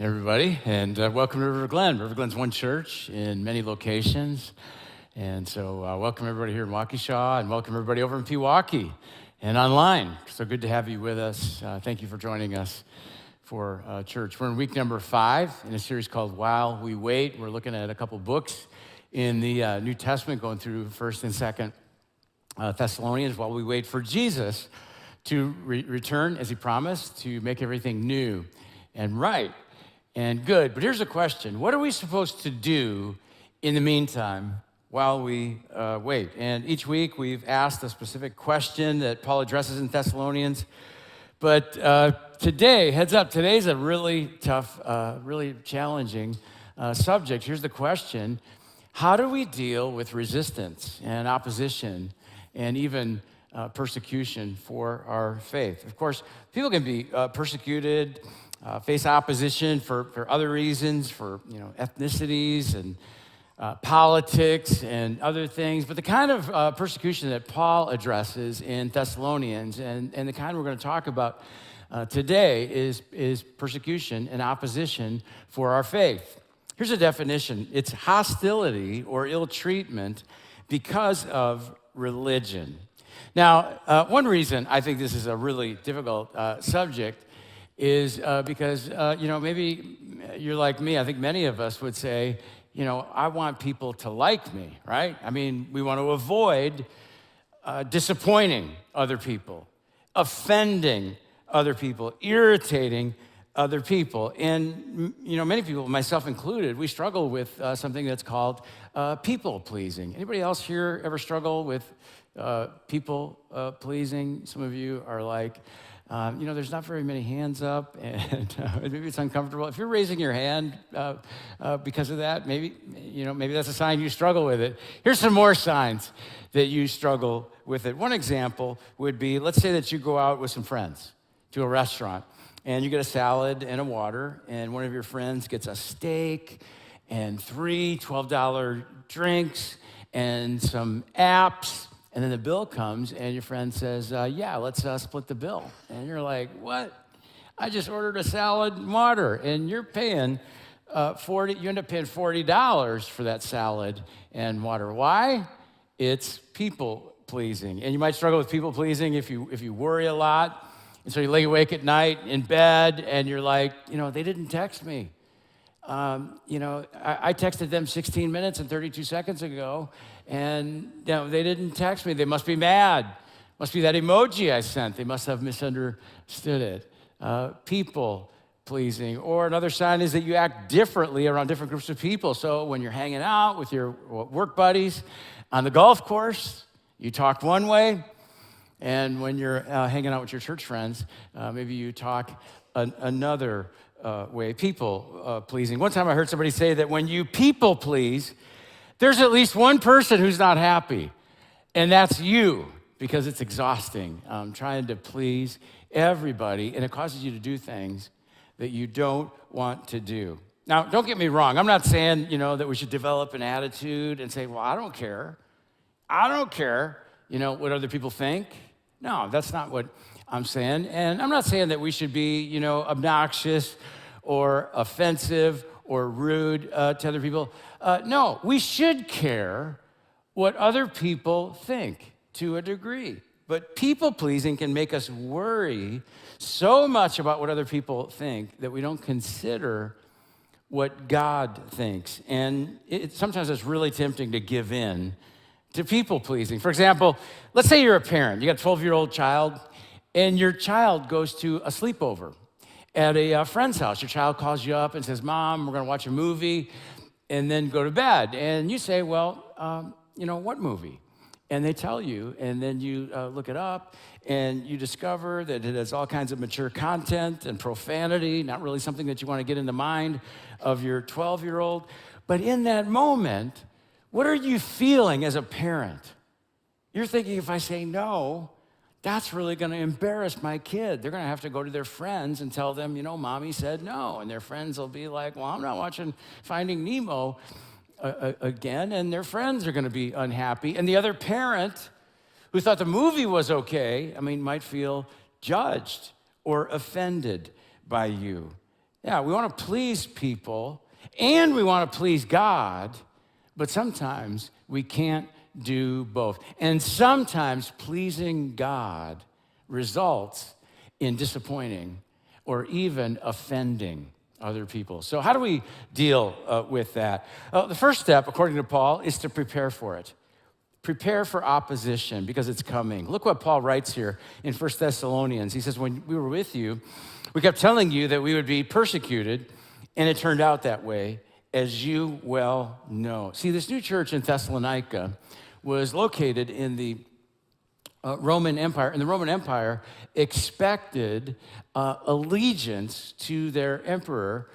everybody, and welcome to River Glen. River Glen's one church in many locations, and so welcome everybody here in Waukesha, and welcome everybody over in Pewaukee and online. So good to have you with us. Thank you for joining us for church. We're in week number 5 in a series called While We Wait. We're looking at a couple books in the New Testament, going through 1st and 2nd Thessalonians, while we wait for Jesus to return, as he promised, to make everything new and right and good. But here's a question. What are we supposed to do in the meantime while we wait? And each week we've asked a specific question that Paul addresses in Thessalonians. But today, heads up, today's a really tough, really challenging subject. Here's the question. How do we deal with resistance and opposition and even persecution for our faith? Of course, people can be persecuted, face opposition for other reasons, for ethnicities and politics and other things. But the kind of persecution that Paul addresses in Thessalonians and the kind we're going to talk about today is persecution and opposition for our faith. Here's a definition. It's hostility or ill treatment because of religion. Now, one reason I think this is a really difficult subject is because, maybe you're like me. I think many of us would say, I want people to like me, right? I mean, we want to avoid disappointing other people, offending other people, irritating other people. And, many people, myself included, we struggle with something that's called people pleasing. Anybody else here ever struggle with people pleasing? Some of you are like, there's not very many hands up, and maybe it's uncomfortable. If you're raising your hand because of that, maybe that's a sign you struggle with it. Here's some more signs that you struggle with it. One example would be, let's say that you go out with some friends to a restaurant, and you get a salad and a water, and one of your friends gets a steak and 3 $12 drinks and some apps. And then the bill comes, and your friend says, let's split the bill. And you're like, what? I just ordered a salad and water, and you're paying $40. You end up paying $40 for that salad and water. Why? It's people pleasing. And you might struggle with people pleasing if you worry a lot. And so you lay awake at night in bed, and you're like, they didn't text me. I texted them 16 minutes and 32 seconds ago, and they didn't text me. They must be mad. Must be that emoji I sent. They must have misunderstood it. People pleasing. Or another sign is that you act differently around different groups of people. So when you're hanging out with your work buddies on the golf course, you talk one way. And when you're hanging out with your church friends, maybe you talk another way. People pleasing. One time I heard somebody say that when you people please, there's at least one person who's not happy, and that's you, because it's exhausting trying to please everybody, and it causes you to do things that you don't want to do. Now, don't get me wrong. I'm not saying, that we should develop an attitude and say, well, I don't care. What other people think. No, that's not what I'm saying. And I'm not saying that we should be, obnoxious or offensive or rude to other people. No, we should care what other people think to a degree. But people-pleasing can make us worry so much about what other people think that we don't consider what God thinks. And sometimes it's really tempting to give in to people-pleasing. For example, let's say you're a parent. You got a 12-year-old child, and your child goes to a sleepover at a friend's house. Your child calls you up and says, Mom, we're going to watch a movie and then go to bed. And you say, well, what movie? And they tell you, and then you look it up, and you discover that it has all kinds of mature content and profanity, not really something that you want to get in the mind of your 12-year-old. But in that moment, what are you feeling as a parent? You're thinking, if I say no, that's really going to embarrass my kid. They're going to have to go to their friends and tell them, Mommy said no. And their friends will be like, well, I'm not watching Finding Nemo again. And their friends are going to be unhappy. And the other parent who thought the movie was okay, might feel judged or offended by you. Yeah, we want to please people and we want to please God, but sometimes we can't do both. And sometimes pleasing God results in disappointing or even offending other people. So how do we deal with that? The first step, according to Paul, is to prepare for it. Prepare for opposition because it's coming. Look what Paul writes here in 1 Thessalonians. He says, when we were with you, we kept telling you that we would be persecuted, and it turned out that way, as you well know. See, this new church in Thessalonica was located in the Roman Empire, and the Roman Empire expected allegiance to their emperor,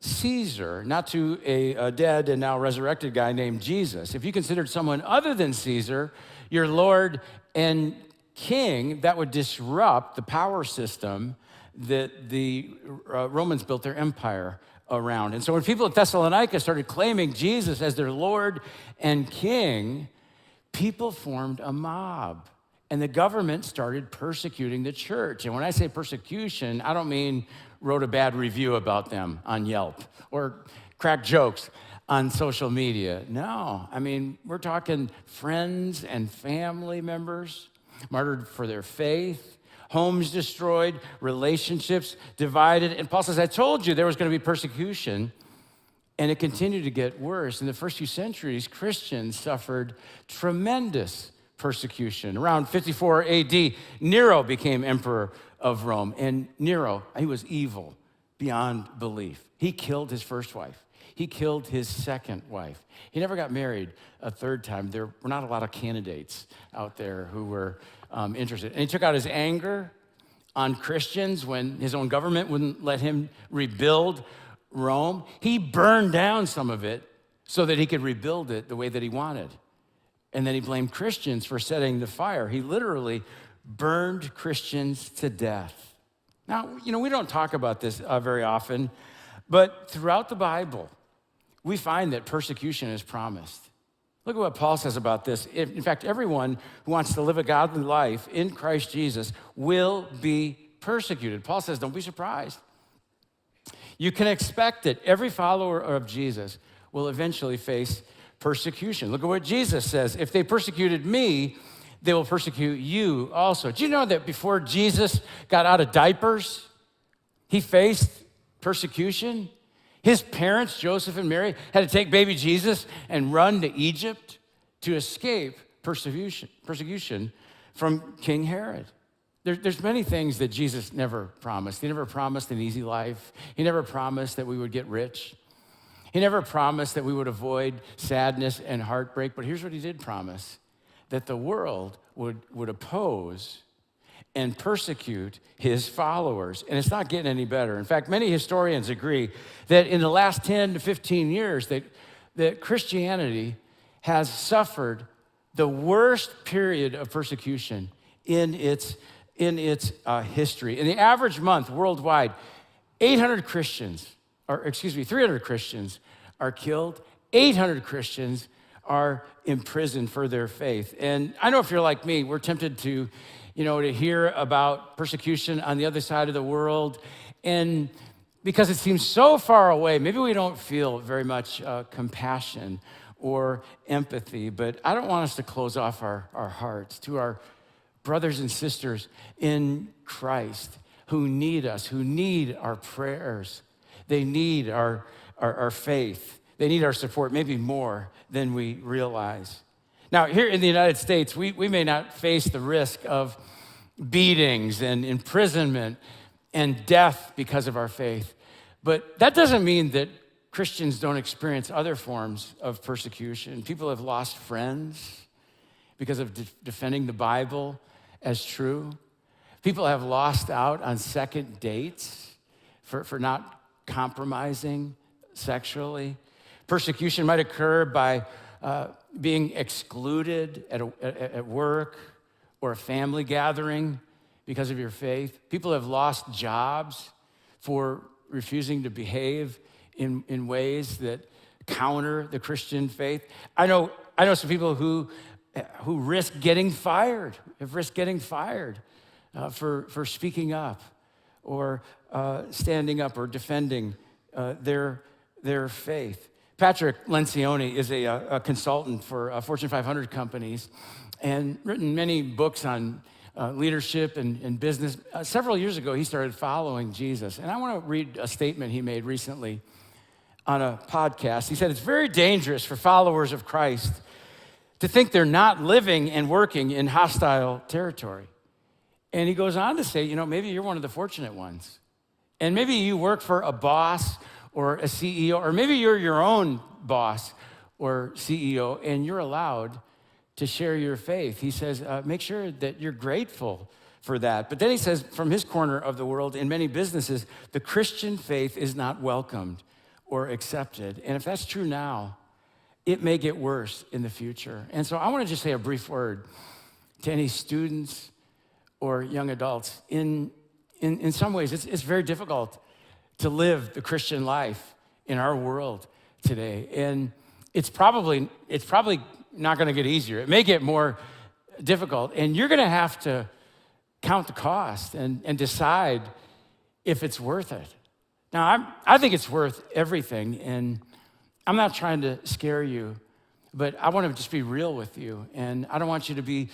Caesar, not to a dead and now resurrected guy named Jesus. If you considered someone other than Caesar your Lord and King, that would disrupt the power system that the Romans built their empire around. And so when people at Thessalonica started claiming Jesus as their Lord and King, people formed a mob. And the government started persecuting the church. And when I say persecution, I don't mean wrote a bad review about them on Yelp or cracked jokes on social media. No, I mean, we're talking friends and family members martyred for their faith, homes destroyed, relationships divided. And Paul says, I told you there was going to be persecution, and it continued to get worse. In the first few centuries, Christians suffered tremendous persecution. Around 54 AD, Nero became emperor of Rome. And Nero, he was evil beyond belief. He killed his first wife. He killed his second wife. He never got married a third time. There were not a lot of candidates out there who were interested. And he took out his anger on Christians when his own government wouldn't let him rebuild Rome. He burned down some of it so that he could rebuild it the way that he wanted. And then he blamed Christians for setting the fire. He literally burned Christians to death. Now, we don't talk about this very often, but throughout the Bible, we find that persecution is promised. Look at what Paul says about this. In fact, everyone who wants to live a godly life in Christ Jesus will be persecuted. Paul says, don't be surprised. You can expect it. Every follower of Jesus will eventually face persecution. Look at what Jesus says. If they persecuted me, they will persecute you also. Do you know that before Jesus got out of diapers, he faced persecution? His parents, Joseph and Mary, had to take baby Jesus and run to Egypt to escape persecution from King Herod. There's many things that Jesus never promised. He never promised an easy life. He never promised that we would get rich. He never promised that we would avoid sadness and heartbreak. But here's what he did promise, that the world would oppose and persecute his followers. And it's not getting any better. In fact, many historians agree that in the last 10 to 15 years that Christianity has suffered the worst period of persecution in its history. In the average month worldwide, 300 Christians are killed, 800 Christians are imprisoned for their faith. And I know if you're like me, we're tempted to hear about persecution on the other side of the world. And because it seems so far away, maybe we don't feel very much compassion or empathy. But I don't want us to close off our hearts to our brothers and sisters in Christ who need us, who need our prayers. They need our faith. They need our support, maybe more than we realize. Now, here in the United States, we may not face the risk of beatings and imprisonment and death because of our faith, but that doesn't mean that Christians don't experience other forms of persecution. People have lost friends because of defending the Bible as true. People have lost out on second dates for not compromising sexually. Persecution might occur by being excluded at work or a family gathering because of your faith. People have lost jobs for refusing to behave in ways that counter the Christian faith. I know some people who risk getting fired, have risked getting fired for speaking up or standing up or defending their faith. Patrick Lencioni is a consultant for Fortune 500 companies and written many books on leadership and business. Several years ago, he started following Jesus. And I want to read a statement he made recently on a podcast. He said, "It's very dangerous for followers of Christ to think they're not living and working in hostile territory." And he goes on to say, maybe you're one of the fortunate ones. And maybe you work for a boss or a CEO, or maybe you're your own boss or CEO, and you're allowed to share your faith. He says, make sure that you're grateful for that. But then he says, from his corner of the world, in many businesses, the Christian faith is not welcomed or accepted. And if that's true now, it may get worse in the future. And so I want to just say a brief word to any students or young adults. In some ways, it's very difficult to live the Christian life in our world today. And it's probably not gonna get easier. It may get more difficult, and you're gonna have to count the cost and decide if it's worth it. Now, I think it's worth everything, and I'm not trying to scare you, but I wanna just be real with you, and I don't want you to be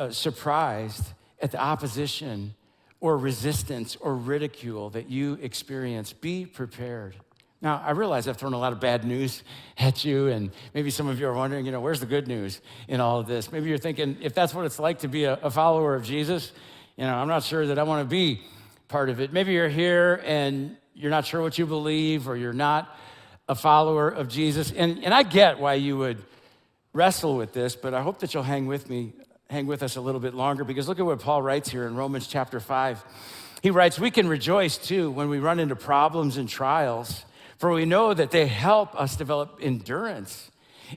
surprised at the opposition or resistance or ridicule that you experience. Be prepared. Now, I realize I've thrown a lot of bad news at you, and maybe some of you are wondering, where's the good news in all of this? Maybe you're thinking, if that's what it's like to be a follower of Jesus, I'm not sure that I want to be part of it. Maybe you're here and you're not sure what you believe, or you're not a follower of Jesus. And I get why you would wrestle with this, but I hope that you'll hang with us a little bit longer, because look at what Paul writes here in Romans chapter 5. He writes, "We can rejoice too when we run into problems and trials, for we know that they help us develop endurance.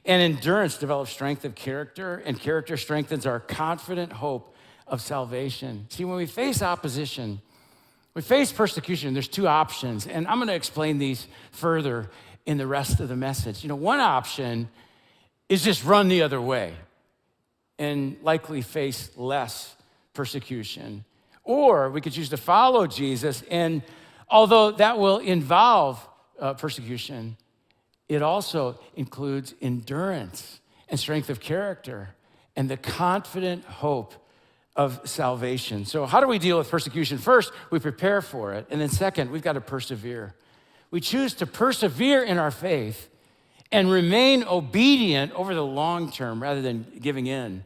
And endurance develops strength of character, and character strengthens our confident hope of salvation." See, when we face opposition, we face persecution, there's two options, and I'm gonna explain these further in the rest of the message. One option is just run the other way and likely face less persecution. Or we could choose to follow Jesus, and although that will involve persecution, it also includes endurance and strength of character and the confident hope of salvation. So how do we deal with persecution? First, we prepare for it. And then second, we've got to persevere. We choose to persevere in our faith and remain obedient over the long term rather than giving in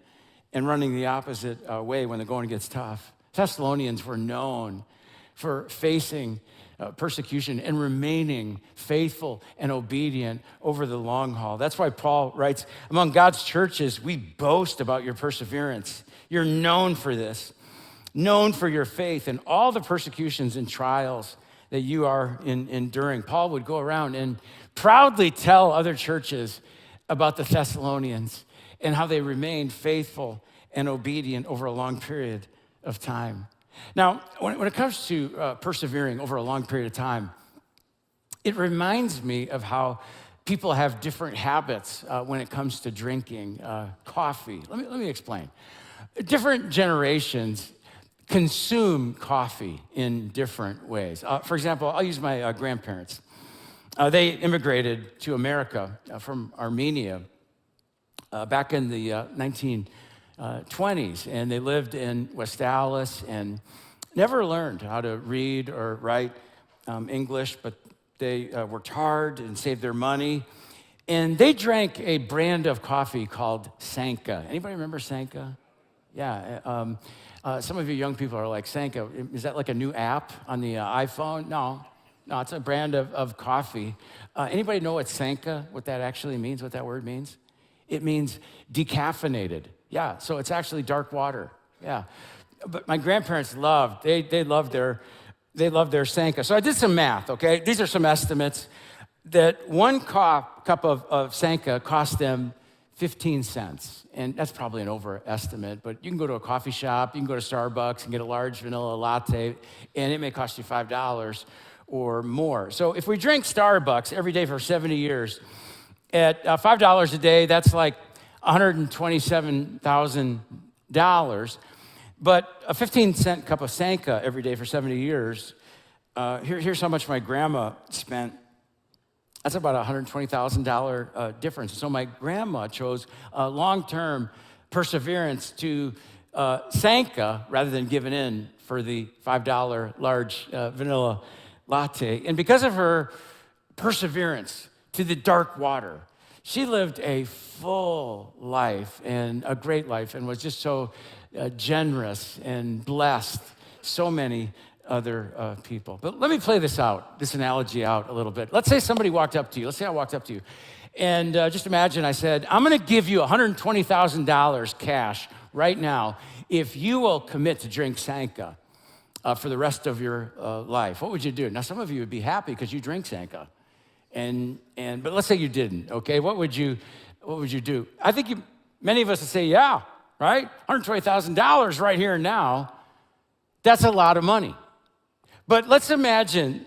and running the opposite way when the going gets tough. Thessalonians were known for facing persecution and remaining faithful and obedient over the long haul. That's why Paul writes, among God's churches, we boast about your perseverance. You're known for this, known for your faith and all the persecutions and trials that you are enduring. Paul would go around and proudly tell other churches about the Thessalonians and how they remained faithful and obedient over a long period of time. Now, when it comes to persevering over a long period of time, it reminds me of how people have different habits when it comes to drinking coffee. Let me explain. Different generations consume coffee in different ways. For example, I'll use my grandparents. They immigrated to America from Armenia back in the 1920s, and they lived in West Dallas and never learned how to read or write English, but they worked hard and saved their money. And they drank a brand of coffee called Sanka. Anybody remember Sanka? Yeah, some of you young people are like, Sanka, is that like a new app on the iPhone? No, it's a brand of coffee. Anybody know what Sanka, what that actually means, what that word means? It means decaffeinated. Yeah, so it's actually dark water. Yeah, but my grandparents loved their Sanka. So I did some math, okay? These are some estimates that one cup of Sanka cost them 15 cents. And that's probably an overestimate, but you can go to a coffee shop, you can go to Starbucks and get a large vanilla latte, and it may cost you $5 or more. So if we drink Starbucks every day for 70 years, at $5 a day, that's like $127,000. But a 15-cent cup of Sanka every day for 70 years Here's how much my grandma spent. That's about a $120,000 difference. So my grandma chose long-term perseverance to Sanka rather than giving in for the $5 large vanilla latte. And because of her perseverance to the dark water, she lived a full life and a great life and was just so generous and blessed so many other people. But let me play this analogy out a little bit. Let's say somebody walked up to you. Let's say I walked up to you. And just imagine I said, I'm gonna give you $120,000 cash right now if you will commit to drink Sanka for the rest of your life. What would you do? Now, some of you would be happy because you drink Sanka. But let's say you didn't, okay? What would you do? I think many of us would say, yeah, right? $120,000 right here and now. That's a lot of money. But let's imagine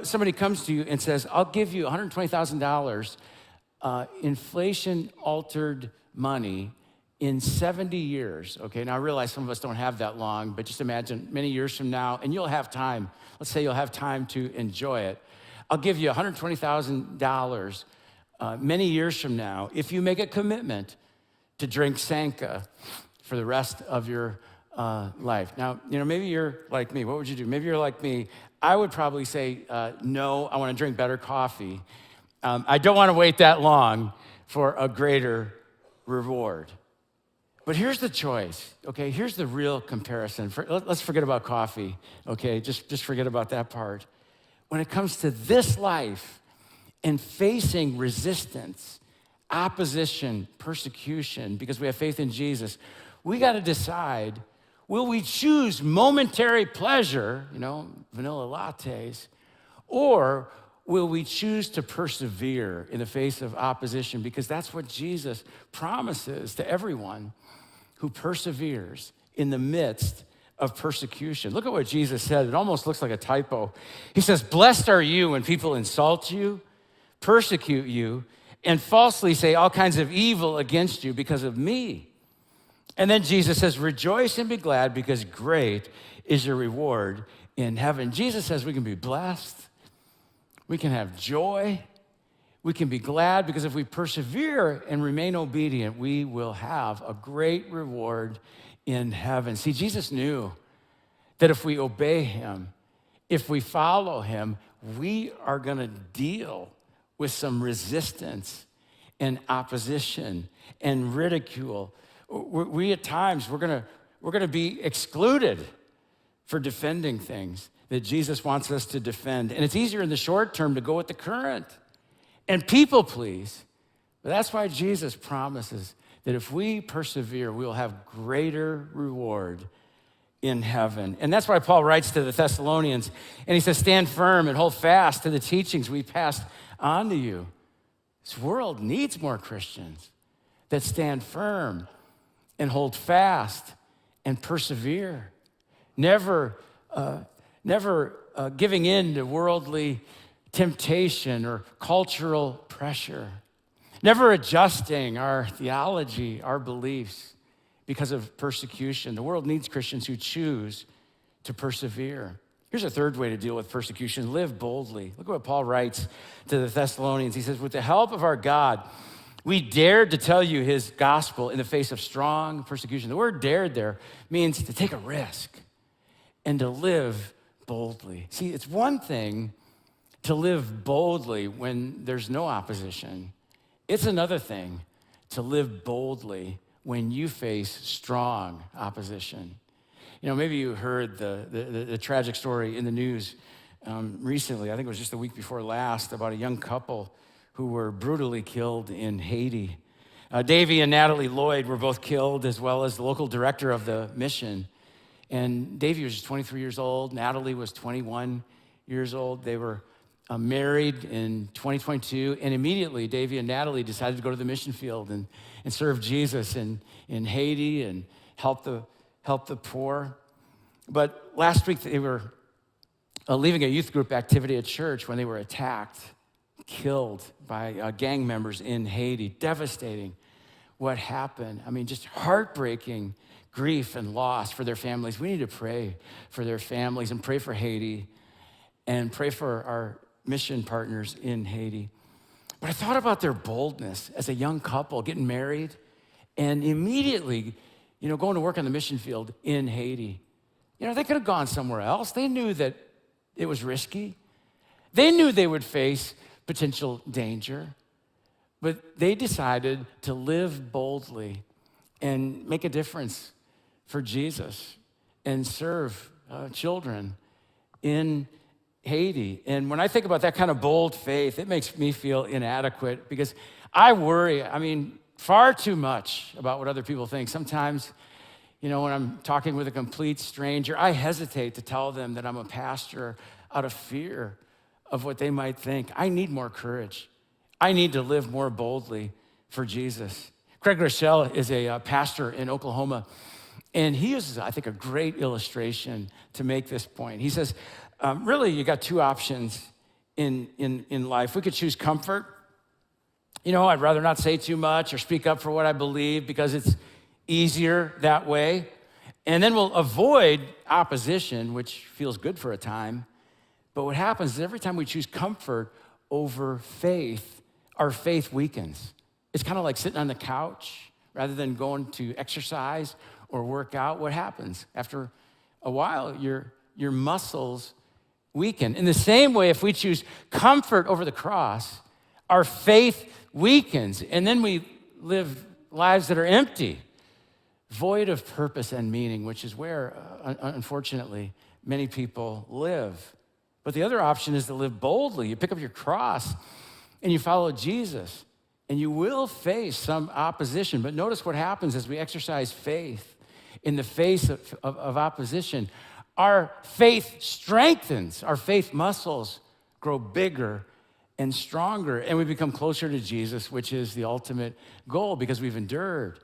somebody comes to you and says, I'll give you $120,000 inflation-altered money in 70 years, okay? Now, I realize some of us don't have that long, but just imagine many years from now, and you'll have time. Let's say you'll have time to enjoy it. I'll give you $120,000 many years from now if you make a commitment to drink Sanka for the rest of your life. Now, maybe you're like me. What would you do? Maybe you're like me. I would probably say, no, I want to drink better coffee. I don't want to wait that long for a greater reward. But here's the choice, okay? Here's the real comparison. Let's forget about coffee, okay? Just forget about that part. When it comes to this life and facing resistance, opposition, persecution, because we have faith in Jesus, we got to decide, will we choose momentary pleasure, vanilla lattes, or will we choose to persevere in the face of opposition? Because that's what Jesus promises to everyone who perseveres in the midst of persecution. Look at what Jesus said. It almost looks like a typo. He says, blessed are you when people insult you, persecute you, and falsely say all kinds of evil against you because of me. And then Jesus says, rejoice and be glad because great is your reward in heaven. Jesus says we can be blessed, we can have joy, we can be glad because if we persevere and remain obedient, we will have a great reward in heaven. See, Jesus knew that if we obey him, if we follow him, we are gonna deal with some resistance and opposition and ridicule. We at times, we're gonna be excluded for defending things that Jesus wants us to defend. And it's easier in the short term to go with the current and people please. But that's why Jesus promises that if we persevere, we'll have greater reward in heaven. And that's why Paul writes to the Thessalonians, and he says, stand firm and hold fast to the teachings we passed on to you. This world needs more Christians that stand firm and hold fast and persevere, never giving in to worldly temptation or cultural pressure, never adjusting our theology, our beliefs because of persecution. The world needs Christians who choose to persevere. Here's a third way to deal with persecution: live boldly. Look at what Paul writes to the Thessalonians. He says, with the help of our God, we dared to tell you his gospel in the face of strong persecution. The word dared there means to take a risk and to live boldly. See, it's one thing to live boldly when there's no opposition. It's another thing to live boldly when you face strong opposition. Maybe you heard the tragic story in the news recently. I think it was just the week before last, about a young couple who were brutally killed in Haiti. Davy and Natalie Lloyd were both killed, as well as the local director of the mission. And Davy was just 23 years old. Natalie was 21 years old. They were married in 2022, and immediately Davy and Natalie decided to go to the mission field and serve Jesus in Haiti and help the poor. But last week they were leaving a youth group activity at church when they were attacked, killed by gang members in Haiti. Devastating what happened. Just heartbreaking grief and loss for their families. We need to pray for their families and pray for Haiti. and pray for our mission partners in Haiti. But I thought about their boldness as a young couple getting married and immediately, going to work on the mission field in Haiti. They could have gone somewhere else. They knew that it was risky. They knew they would face potential danger, but they decided to live boldly and make a difference for Jesus and serve children in Haiti. And when I think about that kind of bold faith, it makes me feel inadequate because I worry, far too much about what other people think. Sometimes, when I'm talking with a complete stranger, I hesitate to tell them that I'm a pastor out of fear of what they might think. I need more courage. I need to live more boldly for Jesus. Craig Rochelle is a pastor in Oklahoma, and he uses, I think, a great illustration to make this point. He says, really, you got two options in life. We could choose comfort. I'd rather not say too much or speak up for what I believe because it's easier that way. And then we'll avoid opposition, which feels good for a time. But what happens is every time we choose comfort over faith, our faith weakens. It's kind of like sitting on the couch rather than going to exercise or work out. What happens? After a while, your muscles weaken. In the same way, if we choose comfort over the cross, our faith weakens, and then we live lives that are empty, void of purpose and meaning, which is where, unfortunately, many people live. But the other option is to live boldly. You pick up your cross and you follow Jesus, and you will face some opposition. But notice what happens as we exercise faith in the face of opposition. Our faith strengthens, our faith muscles grow bigger and stronger, and we become closer to Jesus, which is the ultimate goal because we've endured,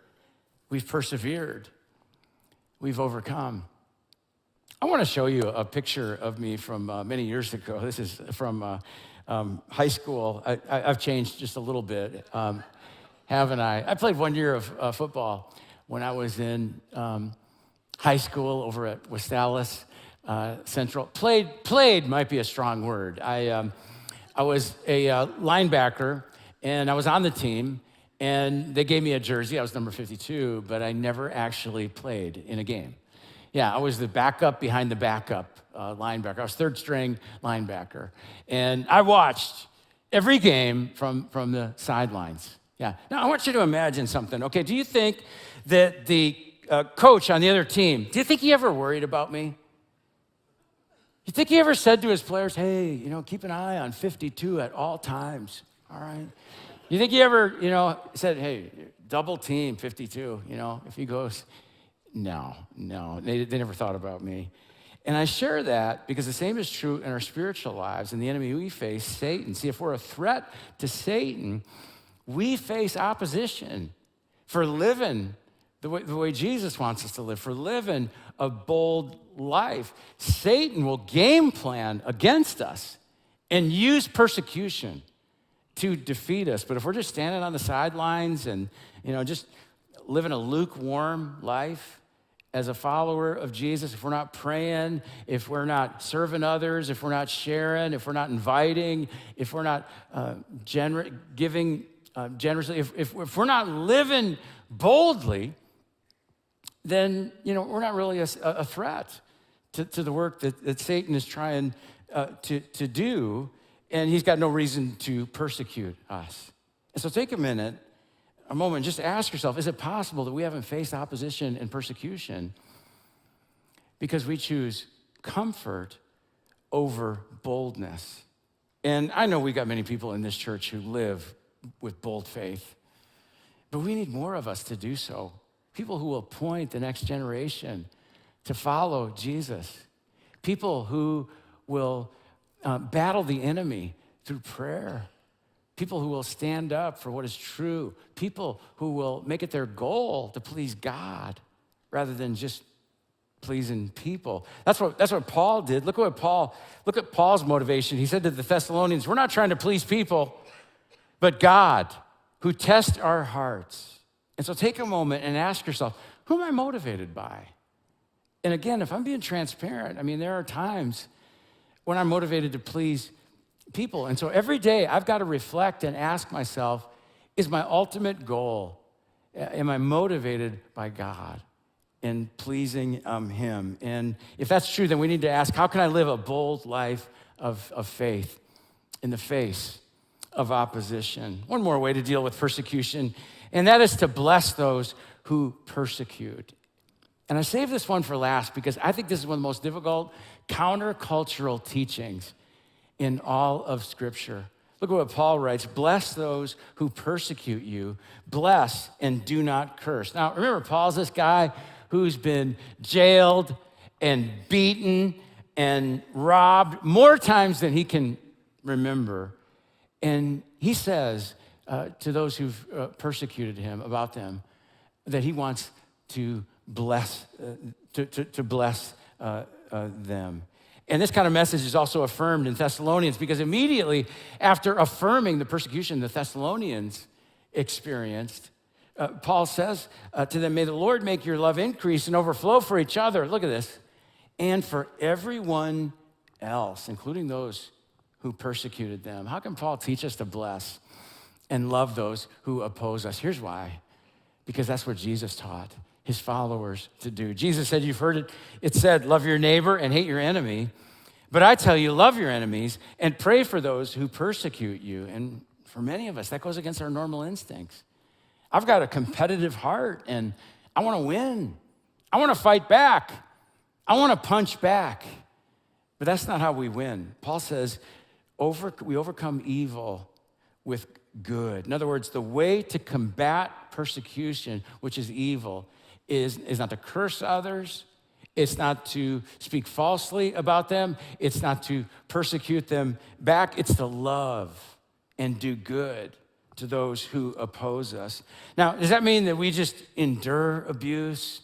we've persevered, we've overcome. I want to show you a picture of me from many years ago. This is from high school. I've changed just a little bit, haven't I? I played 1 year of football when I was in high school over at West Allis Central. Played might be a strong word. I was a linebacker, and I was on the team, and they gave me a jersey. I was number 52, but I never actually played in a game. Yeah, I was the backup behind the backup linebacker. I was third string linebacker. And I watched every game from the sidelines. Yeah. Now, I want you to imagine something. Okay, do you think that the coach on the other team, do you think he ever worried about me? You think he ever said to his players, hey, keep an eye on 52 at all times, all right? You think he ever, said, hey, double team 52, if he goes, no, they never thought about me. And I share that because the same is true in our spiritual lives and the enemy we face, Satan. See, if we're a threat to Satan, we face opposition for living the way Jesus wants us to live, for living a bold life. Satan will game plan against us and use persecution to defeat us. But if we're just standing on the sidelines and, just living a lukewarm life as a follower of Jesus, if we're not praying, if we're not serving others, if we're not sharing, if we're not inviting, if we're not giving generously, if we're not living boldly, then, we're not really a threat to the work that Satan is trying to do, and he's got no reason to persecute us. And so take a moment, just ask yourself, is it possible that we haven't faced opposition and persecution because we choose comfort over boldness? And I know we got many people in this church who live with bold faith, but we need more of us to do so. People who will point the next generation to follow Jesus. People who will battle the enemy through prayer. People who will stand up for what is true. People who will make it their goal to please God rather than just pleasing people. That's what Paul did. Look at Paul's motivation. He said to the Thessalonians, we're not trying to please people, but God, who tests our hearts. And so take a moment and ask yourself, who am I motivated by? And again, if I'm being transparent, there are times when I'm motivated to please people. And so every day I've got to reflect and ask myself, is my ultimate goal, am I motivated by God in pleasing him? And if that's true, then we need to ask, how can I live a bold life of faith in the face of opposition? One more way to deal with persecution, and that is to bless those who persecute. And I saved this one for last because I think this is one of the most difficult countercultural teachings in all of Scripture. Look at what Paul writes: bless those who persecute you, bless and do not curse. Now, remember, Paul's this guy who's been jailed and beaten and robbed more times than he can remember. And he says to those who've persecuted him about them that he wants to bless, to bless them. And this kind of message is also affirmed in Thessalonians, because immediately after affirming the persecution the Thessalonians experienced, Paul says to them, may the Lord make your love increase and overflow for each other. Look at this. And for everyone else, including those who persecuted them. How can Paul teach us to bless and love those who oppose us? Here's why. Because that's what Jesus taught his followers to do. Jesus said, you've heard it said, love your neighbor and hate your enemy. But I tell you, love your enemies and pray for those who persecute you. And for many of us, that goes against our normal instincts. I've got a competitive heart and I want to win. I want to fight back. I want to punch back. But that's not how we win. Paul says, we overcome evil with good. In other words, the way to combat persecution, which is evil, is not to curse others. It's not to speak falsely about them. It's not to persecute them back. It's to love and do good to those who oppose us. Now, does that mean that we just endure abuse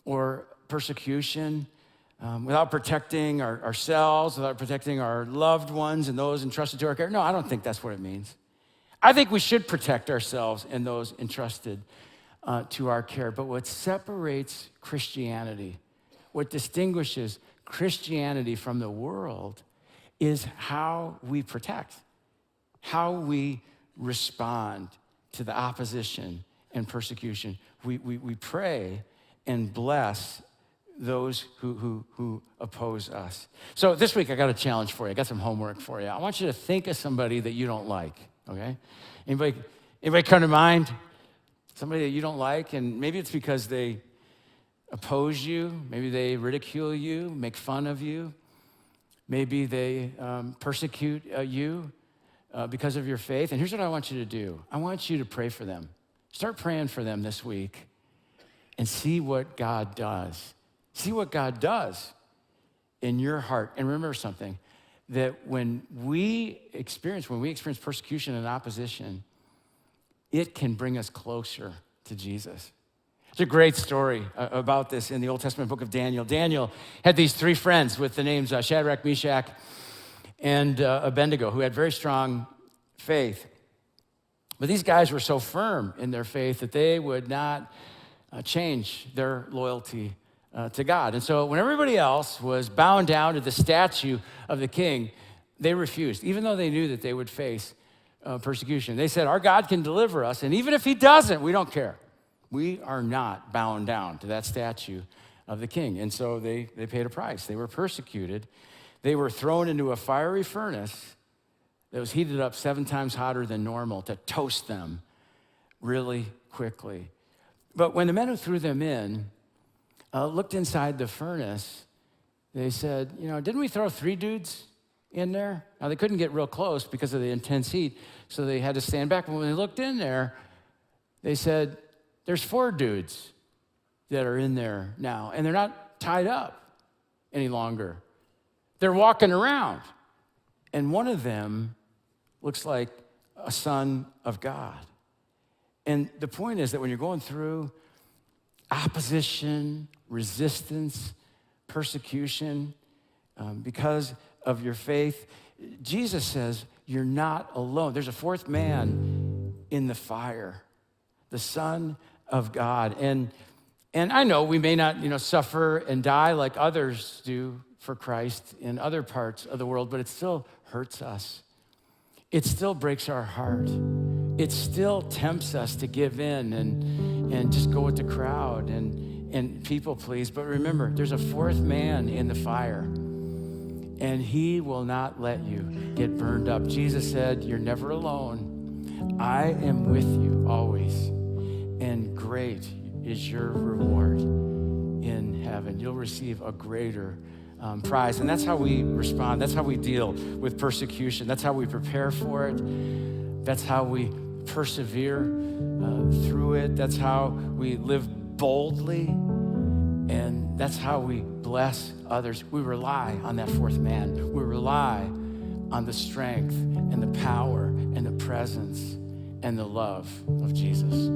or persecution without protecting ourselves, without protecting our loved ones and those entrusted to our care? No, I don't think that's what it means. I think we should protect ourselves and those entrusted to our care. But what separates Christianity, what distinguishes Christianity from the world, is how we protect, how we respond to the opposition and persecution. We pray and bless those who oppose us. So this week I got a challenge for you. I got some homework for you. I want you to think of somebody that you don't like, okay? Anybody come to mind? Somebody that you don't like, and maybe it's because they oppose you, maybe they ridicule you, make fun of you, maybe they persecute you because of your faith. And here's what I want you to do. I want you to pray for them. Start praying for them this week and see what God does. See what God does in your heart. And remember something, that when we experience persecution and opposition, it can bring us closer to Jesus. There's a great story about this in the Old Testament book of Daniel. Daniel had these three friends with the names Shadrach, Meshach, and Abednego, who had very strong faith. But these guys were so firm in their faith that they would not change their loyalty to God. And so when everybody else was bound down to the statue of the king, they refused, even though they knew that they would face persecution. They said, our God can deliver us, and even if he doesn't, we don't care. We are not bound down to that statue of the king. And so they paid a price. They were persecuted. They were thrown into a fiery furnace that was heated up 7 times hotter than normal to toast them really quickly. But when the men who threw them in looked inside the furnace, they said, didn't we throw 3 dudes in there? Now, they couldn't get real close because of the intense heat, so they had to stand back. But when they looked in there, they said, there's 4 dudes that are in there now, and they're not tied up any longer. They're walking around, and one of them looks like a son of God. And the point is that when you're going through opposition, resistance, persecution, because of your faith, Jesus says you're not alone. There's a 4th man in the fire, the Son of God. And I know we may not, suffer and die like others do for Christ in other parts of the world, but it still hurts us. It still breaks our heart. It still tempts us to give in and just go with the crowd and people please. But remember, there's a fourth man in the fire, and he will not let you get burned up. Jesus said, you're never alone. I am with you always, and great is your reward in heaven. You'll receive a greater prize. And that's how we respond. That's how we deal with persecution. That's how we prepare for it. That's how we persevere through it. That's how we live boldly. And that's how we bless others. We rely on that fourth man. We rely on the strength and the power and the presence and the love of Jesus.